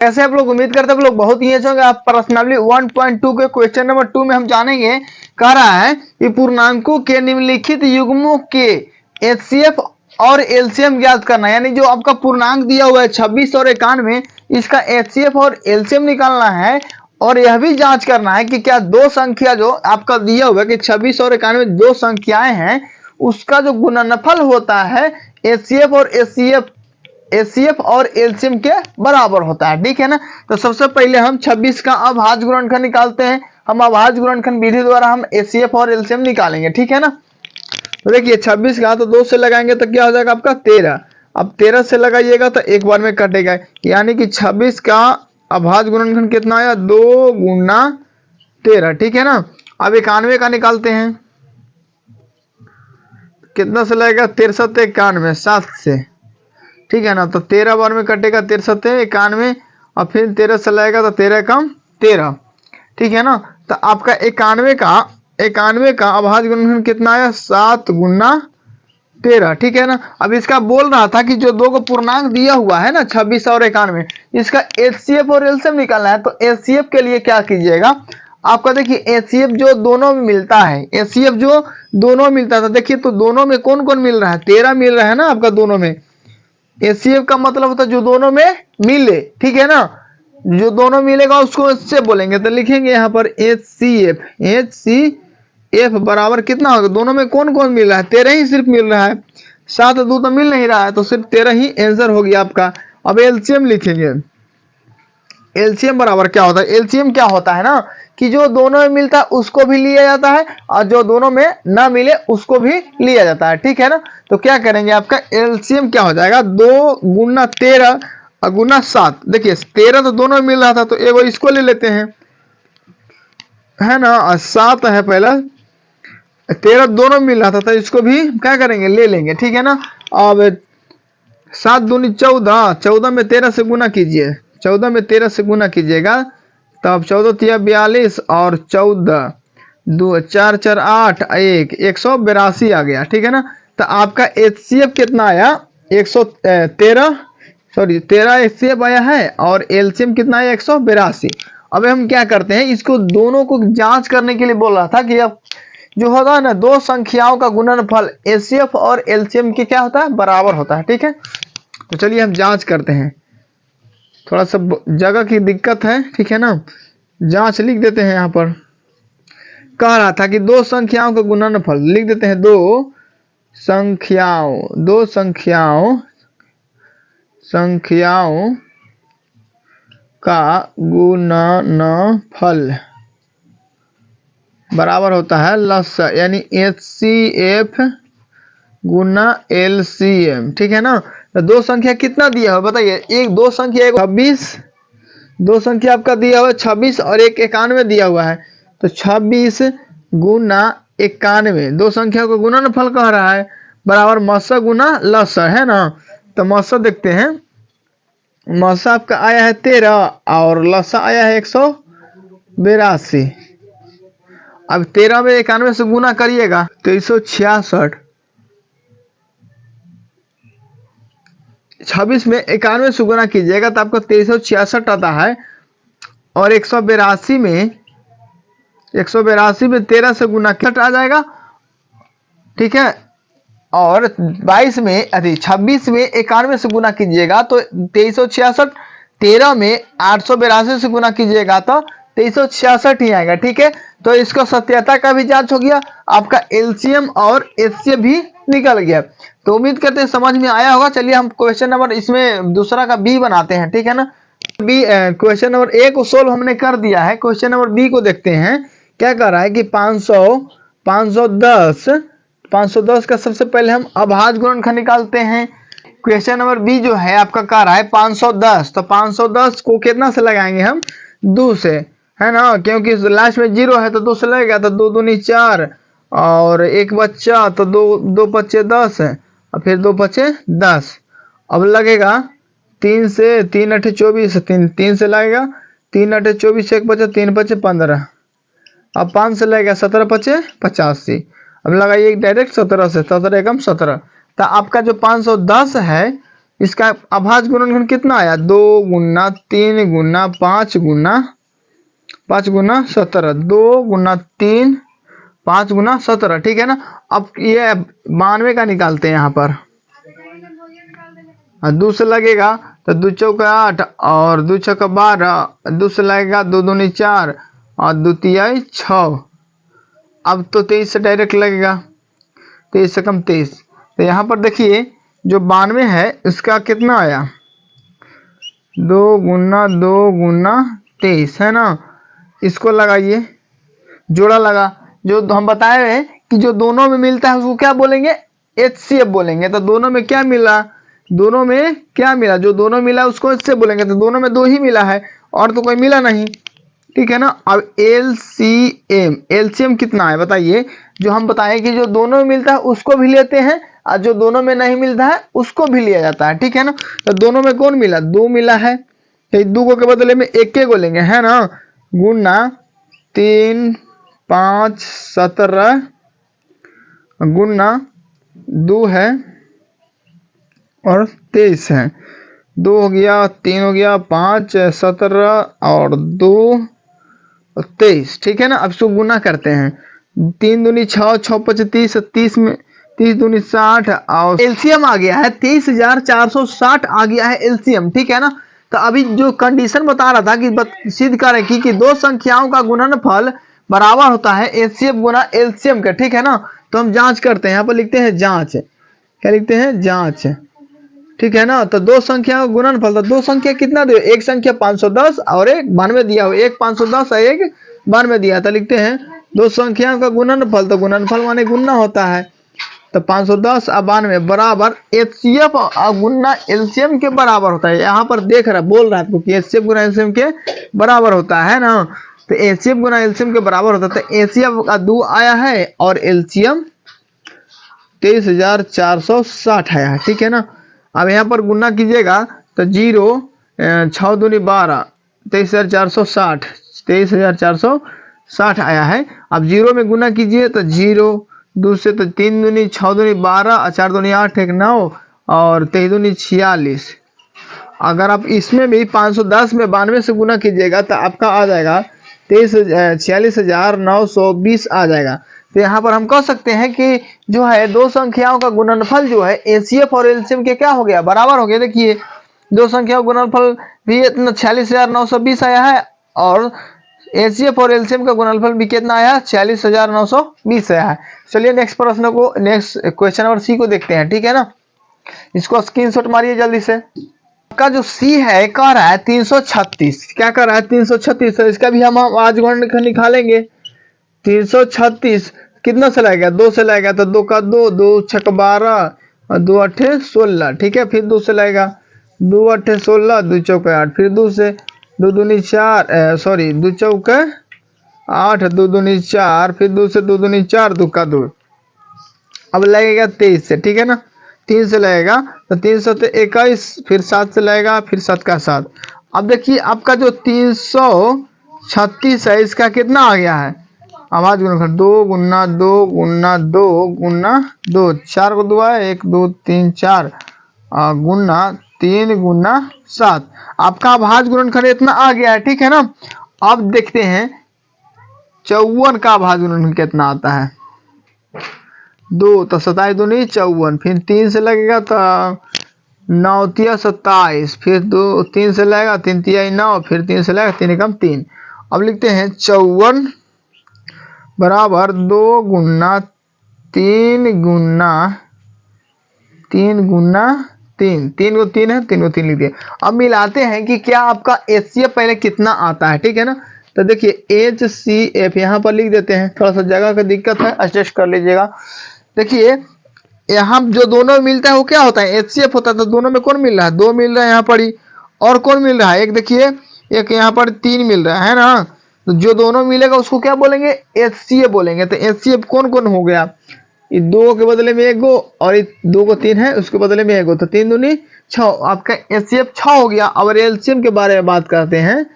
कैसे आप लोग उम्मीद करते हैं आप लोग बहुत ही अच्छे होंगे। आप पर्सनली 1.2 के क्वेश्चन नंबर 2 में हम जानेंगे, कह रहा है कि पूर्णांकों के निम्नलिखित युग्मों के एचसीएफ और एलसीएम ज्ञात करना। यानी जो आपका पूर्णांक दिया हुआ है 26 और 91, इसका एचसीएफ और एलसीएम निकालना है और यह भी जांच करना है कि क्या दो संख्या जो आपका दिया हुआ है कि 26 और 91 दो संख्याएं हैं, उसका जो गुणनफल होता है एचसीएफ और एचसीएफ और एलसीएम के बराबर होता है। ठीक है ना। तो सबसे पहले हम 26 का अभाज्य गुणनखंड निकालते हैं। हम अभाज्य गुणनखंड विधि द्वारा हम एचसीएफ और एलसीएम निकालेंगे। ठीक है ना। तो देखिए 26 का तो 2 से लगाएंगे तो क्या हो जाएगा आपका 13। अब 13 से लगाइएगा तो एक बार में कटेगा, यानी कि 26 का अभाज्य गुणनखंड कितना आया 2 गुना 13। ठीक है ना। अब 91 का निकालते हैं, कितना से लगेगा 63 91 7 से। ठीक है ना। तो 13 बार में कटेगा 63 91 और फिर 13 से लगेगा तो 13 कम 13। ठीक है ना। तो आपका 91 का अभाज्य गुणनखंड कितना आया 7 गुना 13। ठीक है ना। अब इसका बोल रहा था कि जो दो को पूर्णांक दिया हुआ है ना 26 और 91, इसका एचसीएफ और एलसीएम निकालना है। तो एचसीएफ के लिए क्या कीजिएगा, आपका देखिए एचसीएफ जो दोनों में मिलता है, एचसीएफ जो दोनों में मिलता था, देखिए तो दोनों में कौन कौन मिल रहा है 13 मिल रहा है ना आपका दोनों में। एचसीएफ का मतलब होता है जो दोनों में मिले। ठीक है ना। जो दोनों मिलेगा उसको इससे बोलेंगे। तो लिखेंगे यहाँ पर एचसीएफ बराबर कितना होगा, दोनों में कौन कौन मिल रहा है 13 ही सिर्फ मिल रहा है, 7 2 तो मिल नहीं रहा है, तो सिर्फ 13 ही आंसर हो गया आपका। अब एलसीएम लिखेंगे। एलसीएम बराबर क्या होता है, एलसीएम क्या होता है ना कि जो दोनों में मिलता है उसको भी लिया जाता है और जो दोनों में ना मिले उसको भी लिया जाता है। ठीक है ना। तो क्या करेंगे, आपका एलसीएम क्या हो जाएगा 2 गुना 13 और गुना 7। देखिए 13 तो दोनों में मिल रहा था तो एगो इसको ले लेते हैं, है ना। और 7 है पहला, 13 दोनों में मिल रहा था तो इसको भी क्या करेंगे ले लेंगे। ठीक है ना। अब 7 दूनी 14, 14 में 13 से गुना कीजिए, 14 में 13 से गुना कीजिएगा तब 14 तिया 42 और 14 2 4 4 8 1 182 आ गया। ठीक है ना। तो आपका एचसीएफ कितना आया 113, सॉरी 13 एचसीएफ आया है और एलसीएम कितना आया 182। अब हम क्या करते हैं, इसको दोनों को जांच करने के लिए बोल रहा था कि अब जो होता है ना दो संख्याओं का गुणनफल एचसीएफ और एलसीएम के क्या होता है बराबर होता है। ठीक है। तो चलिए हम जांच करते हैं, थोड़ा सा जगह की दिक्कत है। ठीक है ना। जांच लिख देते हैं यहाँ पर। कह रहा था कि दो संख्याओं का गुणनफल लिख देते हैं, दो संख्याओं का गुणनफल बराबर होता है लसाअ, यानी एचसीएफ गुना एलसीएम। ठीक है ना। तो दो संख्या कितना दिया है बताइए, एक दो संख्या एक 26, दो संख्या आपका दिया हुआ है 26 और एक 91 दिया हुआ है। तो 26 गुना 91 दो संख्या को गुणनफल कह रहा है बराबर मसा गुना लसा, है ना। तो मसा देखते हैं, मसा आपका आया है 13 और लसा आया है 182। अब 13 में 91 से गुना करिएगा 366, 26 में 91 से गुना कीजिएगा तो आपको 366 आता है और 182 में 13 से गुना आ जाएगा। ठीक है। और 22 में 26 में 91 से गुना कीजिएगा तो 366, 13 में 882 से गुना कीजिएगा तो 366 ही आएगा। ठीक है। तो इसको सत्यता का भी जांच हो गया, आपका एलसीएम और एचसीएफ भी निकल गया। तो उम्मीद करते हैं समझ में आया होगा। चलिए हम क्वेश्चन नंबर इसमें दूसरा का बी बनाते हैं। ठीक है ना। बी क्वेश्चन नंबर ए को सोल्व हमने कर दिया है। क्वेश्चन नंबर बी को देखते हैं, क्या कर रहा है कि 510 का सबसे पहले हम अभाज्य गुणनखंड निकालते हैं। क्वेश्चन नंबर बी जो है आपका कह रहा है 510, तो 510 को कितना से लगाएंगे हम 2 से, है ना, क्योंकि लास्ट में 0 है तो 2 से लगेगा तो 2 दूनी 4 और एक बच्चा तो 2 बच्चे 10 है और फिर 2 बच्चे 10। अब लगेगा 3 से 3 8 24, 3 से लगेगा 3 8 24, 1 बच्चा 3 बच्चे 15। अब 5 से लगेगा 17 बच्चे 85। अब लगाइए डायरेक्ट 17 से, 17 एकम 17। तो आपका जो 510 है इसका अभाज्य गुणनखंड कितना आया, 2 गुना 3 गुना 5 गुना 17, 2 गुना 3 5 गुना 17, ठीक है ना। अब ये 92 का निकालते हैं यहाँ पर, 2 से लगेगा तो 2 चौका 8 और 2 छक्का 12, 2 से लगेगा 2 दूनी 4 और 2 तिहाई 6। अब तो 23 से डायरेक्ट लगेगा, 23 से कम 23। तो यहाँ पर देखिए जो 92 है इसका कितना आया, 2 गुना 23 है ना। इसको लगाइए, जोड़ा लगा, जो हम बताए हैं कि जो दोनों में मिलता है उसको क्या बोलेंगे, HCF बोलेंगे। तो दोनों में क्या मिला, दोनों में क्या मिला, जो दोनों मिला उसको HCF बोलेंगे। तो दोनों में 2 ही मिला है और तो कोई मिला नहीं, ठीक है ना। अब एलसीएम कितना है बताइए। जो हम बताए कि जो दोनों में मिलता है उसको भी लेते हैं और जो दोनों में नहीं मिलता है उसको भी लिया जाता है, ठीक है ना। तो दोनों में कौन मिला, 2 मिला है, तो 2 को के बदले में 1 को लेंगे, है ना। गुना 3 5 17 गुना 2 है और 23 है, 2 हो गया 3 हो गया 5 17 और 2 23, ठीक है ना। अब इसको गुना करते हैं, 3 दूनी 6 6 5 30, 30 में 30 दूनी 60 और एलसीएम आ गया है 23,460 आ गया है एलसीएम, ठीक है ना। तो अभी जो कंडीशन बता रहा था कि सिद्ध करें कि दो संख्याओं का गुणनफल बराबर होता है एचसीएफ गुना एलसीएम का, ठीक है ना। तो हम जांच करते हैं, यहाँ पर लिखते हैं जांच, क्या लिखते हैं, जांच, ठीक है ना। तो दो संख्या का गुणनफल, तो दो संख्या कितना दिया, एक संख्या 510 और एक 92 दिया हो, एक 510 और एक 92 दिया। तो लिखते हैं दो संख्याओं का गुणनफल, तो गुणनफल माने गुणना होता है। तो 510 और 92 बराबर एचसीएफ गुना एलसीएम के बराबर होता है। यहाँ पर देख रहा बोल रहा है आपको कि एचसीएफ गुना एलसीएम के बराबर होता है ना। तो एचसीएफ गुना एलसीएम के बराबर होता है। तो एचसीएफ का 2 आया है और एलसीएम 23,460 आया है, ठीक है ना। अब यहाँ पर गुना कीजिएगा तो 0 6 दूनी 12 23,460 23,460 आया है। अब 0 में गुना कीजिए तो 0 2 से तो 3 दूनी 6 दूनी 12 और 4 दूनी 8 1 9 और 23 दूनी 46। अगर आप इसमें भी 510 में 92 से गुना कीजिएगा तो आपका आ जाएगा 46,920 आ जाएगा। तो यहाँ पर हम कह सकते हैं कि जो है दो संख्याओं का गुणनफल जो है एचसीएफ और एलसीएम के क्या हो गया, बराबर हो गया। देखिए दो संख्याओं का गुणनफल भी इतना 46,920 आया है और एचसीएफ और एलसीएम का गुणनफल भी कितना आया, 46,920 आया है। चलिए नेक्स्ट प्रश्न को, नेक्स्ट क्वेश्चन नंबर सी को देखते हैं, ठीक है ना। इसको स्क्रीनशॉट मारिए जल्दी से। का जो सी है कह रहा है 336, क्या कर रहा है 336, तो इसका भी हम आज गुणनखंड निकालेंगे। 336 कितना से लगेगा, 2 से लगेगा, तो 2 का 2 2 6 12 और 2 8 16, ठीक है। फिर 2 से लगेगा, 2 8 16 2 चौके 8, फिर 2 से 2 दूनी 4 सॉरी 2 चौके 8 2 दूनी 4, फिर 2 से 2 दूनी 4 2 का 2। अब लगेगा 23 से, ठीक है ना। 3 से लगेगा तो 3 से 21, फिर 7 से लगेगा, फिर 7 का 7। अब देखिए आपका जो 336 है इसका कितना आ गया है, आवाज गुणनखंड 2 गुना 2 गुना 2 गुना 2, 4 को 2 है 1 2 3 4 गुना 3 गुना 7। आपका आभाज गुणनखंड इतना आ गया है, ठीक है ना। अब देखते हैं 54 का आभाज गुणनखंड कितना आता है, 2 तो 27 दूनी 54, फिर 3 से लगेगा तो 9 तिया 27, फिर 2 3 से लगेगा 3 तिया 9, फिर 3 से लगेगा 3 कम 3। अब लिखते हैं 54 बराबर 2 गुना 3 गुना 3 गुना 3, 3 को 3 है 3 को 3 लिख दिया। अब मिलाते हैं कि क्या आपका एचसीएफ पहले कितना आता है, ठीक है ना। तो देखिए एचसीएफ यहाँ पर लिख देते हैं, थोड़ा सा जगह का दिक्कत है, एडजस्ट कर लीजिएगा। देखिए यहाँ जो दोनों मिलता है वो क्या होता है, एचसीएफ होता है। तो दोनों में कौन मिल रहा है, 2 मिल रहा है यहाँ पर ही, और कौन मिल रहा है, एक देखिए एक यहाँ पर 3 मिल रहा है ना। तो जो दोनों मिलेगा उसको क्या बोलेंगे, एचसीएफ बोलेंगे। तो एचसीएफ कौन कौन हो गया, 2 के बदले में 1 और 2 को 3 है उसके बदले में 1, तो 3 दूनी 6, आपका एचसीएफ 6 हो गया। अब एलसीएम के बारे में बात करते हैं,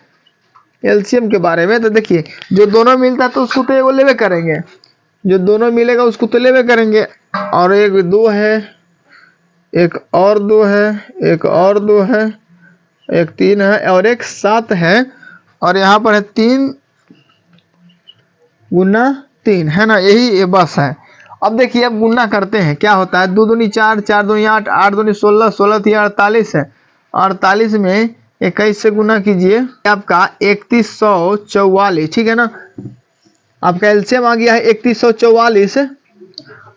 एलसीएम के बारे में। तो देखिए जो दोनों मिलता है तो उसको तो 1 लेवे करेंगे, जो दोनों मिलेगा उसको तो लेवे करेंगे, और 1 2 है एक और 2 है, एक और 2 है, एक 3 है और एक 7 है, और यहाँ पर है 3 गुना 3 है ना, यही ये बस है। अब देखिए अब गुना करते हैं, क्या होता है, 2 दूनी 4, 4 दूनी 8, 8 दूनी 16, 16 थी 48 है, 48 में 21 से गुना कीजिए, आपका 3144, ठीक है ना। आपका एलसीएम आ गया है 3144।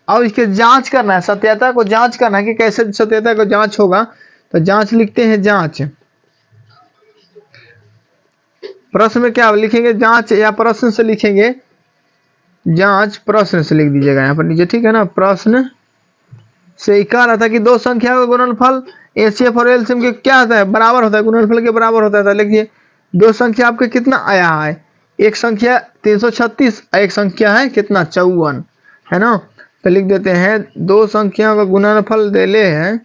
अब इसके जांच करना है, सत्यता को जांच करना है कि कैसे सत्यता को जांच होगा। तो जांच लिखते हैं, जांच, प्रश्न में क्या लिखेंगे, जांच, या प्रश्न से लिखेंगे, जांच प्रश्न से लिख दीजिएगा यहाँ पर नीचे, ठीक है ना। प्रश्न से कह रहा था कि दो संख्या का गुणनफल एचसीएफ और एलसीएम के क्या होता है, बराबर होता है, गुणनफल के बराबर होता है। लिखिए दो संख्या आपके कितना आया है, एक संख्या 336, एक संख्या है कितना 54, है ना। तो लिख देते हैं दो संख्याओं का गुणनफल देले हैं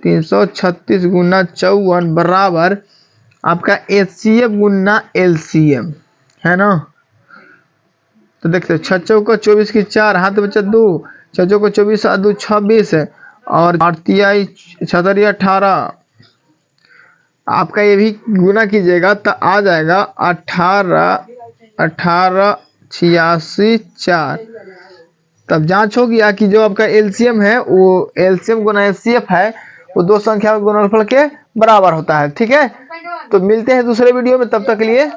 336 गुना 54 बराबर आपका एचसीएफ गुना एलसीएम, है ना। तो देखते 6 चौका 24 की 4, हाथ बचा 2, 6 चौका 24 2 26 है, और 8 6 18, आपका ये भी गुना कीजिएगा तो आ जाएगा 18 18 86 4। तब जांच हो गया कि जो आपका एलसीएम है वो एलसीएम गुना एचसीएफ है वो दो संख्या के गुणनफल के बराबर होता है, ठीक है। तो मिलते हैं दूसरे वीडियो में, तब तक के लिए